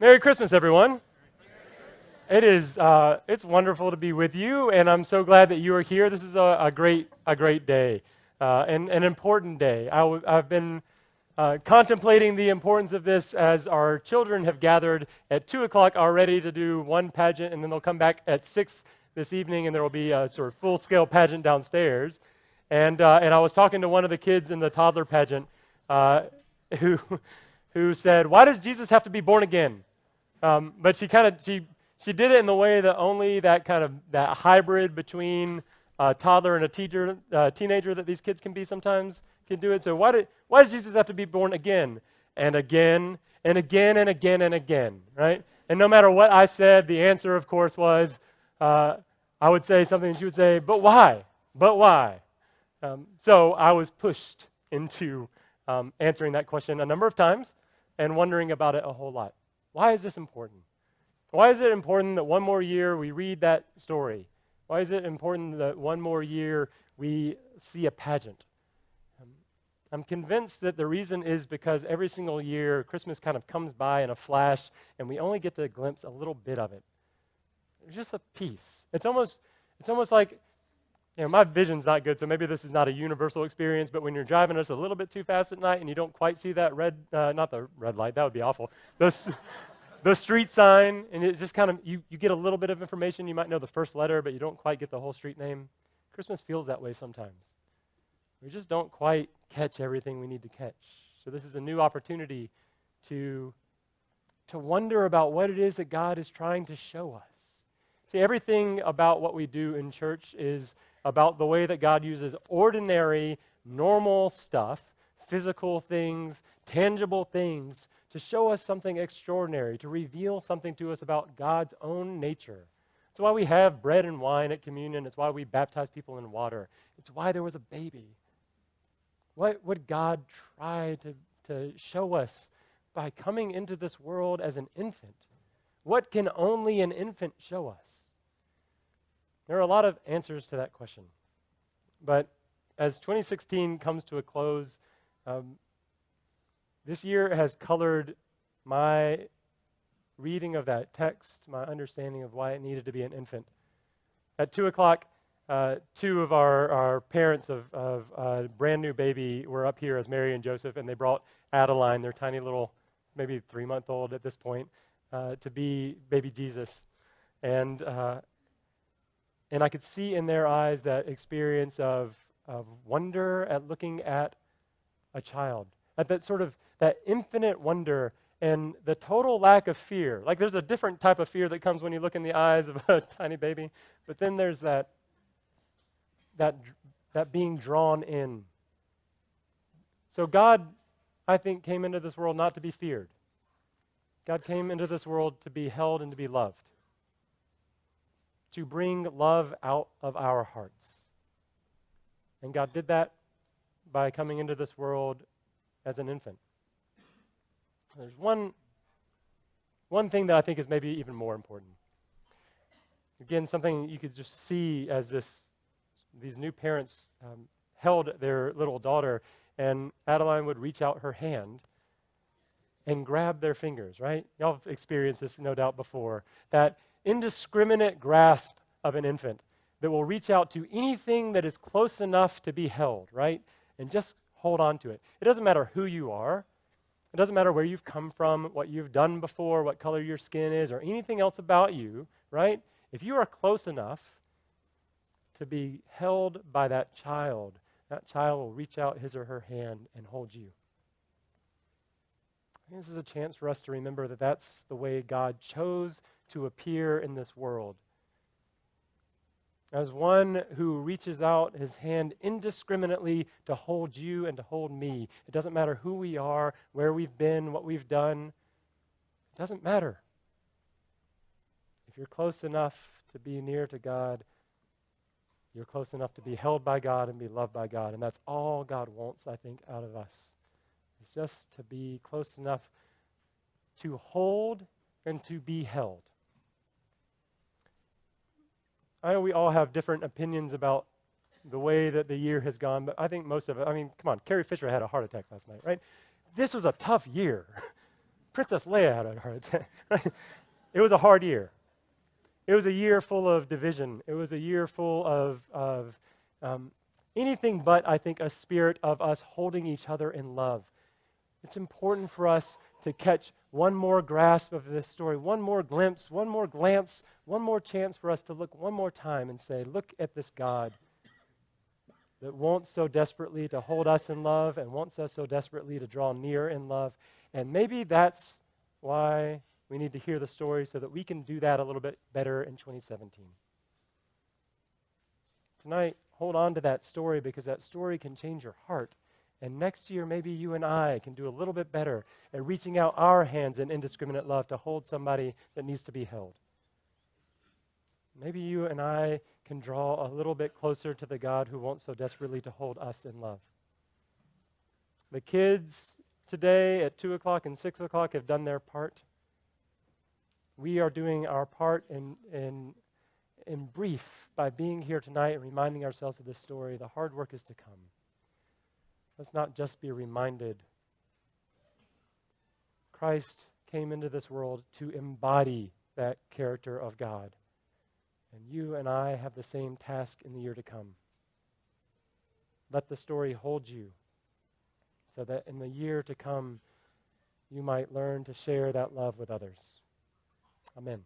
Merry Christmas, everyone. It's wonderful to be with you, and I'm so glad that you are here. This is a great day, and an important day. I've been contemplating the importance of this as our children have gathered at 2 o'clock already to do one pageant, and then they'll come back at 6 this evening, and there will be a sort of full-scale pageant downstairs. And I was talking to one of the kids in the toddler pageant who who said, "Why does Jesus have to be born again?" But she did it in the way that only that hybrid between a toddler and a teenager that these kids can be sometimes can do it. So why does Jesus have to be born again and again and again and again and again, right? And no matter what I said, the answer, of course, was I would say something and she would say, "But why? But why?" So I was pushed into answering that question a number of times and wondering about it a whole lot. Why is this important? Why is it important that one more year we read that story? Why is it important that one more year we see a pageant? I'm convinced that the reason is because every single year Christmas kind of comes by in a flash and we only get to glimpse a little bit of it. It's just a piece. It's almost like, my vision's not good, so maybe this is not a universal experience, but when you're driving just a little bit too fast at night and you don't quite see that not the red light, that would be awful, the street sign, and it just kind of, you get a little bit of information. You might know the first letter, but you don't quite get the whole street name. Christmas feels that way sometimes. We just don't quite catch everything we need to catch. So this is a new opportunity to wonder about what it is that God is trying to show us. See, everything about what we do in church is about the way that God uses ordinary, normal stuff, physical things, tangible things, to show us something extraordinary, to reveal something to us about God's own nature. It's why we have bread and wine at communion. It's why we baptize people in water. It's why there was a baby. What would God try to show us by coming into this world as an infant? What can only an infant show us? There are a lot of answers to that question. But as 2016 comes to a close, this year has colored my reading of that text, my understanding of why it needed to be an infant. At 2 o'clock, two of our parents of a brand new baby were up here as Mary and Joseph, and they brought Adeline, their tiny little, maybe 3-month-old at this point, to be baby Jesus. And I could see in their eyes that experience of wonder at looking at a child, at that infinite wonder and the total lack of fear. Like there's a different type of fear that comes when you look in the eyes of a tiny baby, but then there's that being drawn in. So God, I think, came into this world not to be feared. God came into this world to be held and to be loved, to bring love out of our hearts. And God did that by coming into this world as an infant. There's one thing that I think is maybe even more important. Again, something you could just see as these new parents held their little daughter, and Adeline would reach out her hand and grab their fingers, right? Y'all have experienced this, no doubt, before. That indiscriminate grasp of an infant that will reach out to anything that is close enough to be held, right? And just hold on to it. It doesn't matter who you are. It doesn't matter where you've come from, what you've done before, what color your skin is, or anything else about you, right? If you are close enough to be held by that child will reach out his or her hand and hold you. I think this is a chance for us to remember that that's the way God chose to appear in this world. As one who reaches out his hand indiscriminately to hold you and to hold me. It doesn't matter who we are, where we've been, what we've done. It doesn't matter. If you're close enough to be near to God, you're close enough to be held by God and be loved by God. And that's all God wants, I think, out of us. It's just to be close enough to hold and to be held. I know we all have different opinions about the way that the year has gone, but I think most of it, come on, Carrie Fisher had a heart attack last night, right? This was a tough year. Princess Leia had a heart attack. It was a hard year. It was a year full of division. It was a year full of anything but, I think, a spirit of us holding each other in love. It's important for us to catch one more grasp of this story, one more glimpse, one more glance, one more chance for us to look one more time and say, look at this God that wants so desperately to hold us in love and wants us so desperately to draw near in love. And maybe that's why we need to hear the story so that we can do that a little bit better in 2017. Tonight, hold on to that story because that story can change your heart. And next year, maybe you and I can do a little bit better at reaching out our hands in indiscriminate love to hold somebody that needs to be held. Maybe you and I can draw a little bit closer to the God who wants so desperately to hold us in love. The kids today at 2 o'clock and 6 o'clock have done their part. We are doing our part in brief by being here tonight and reminding ourselves of this story. The hard work is to come. Let's not just be reminded. Christ came into this world to embody that character of God. And you and I have the same task in the year to come. Let the story hold you so that in the year to come, you might learn to share that love with others. Amen.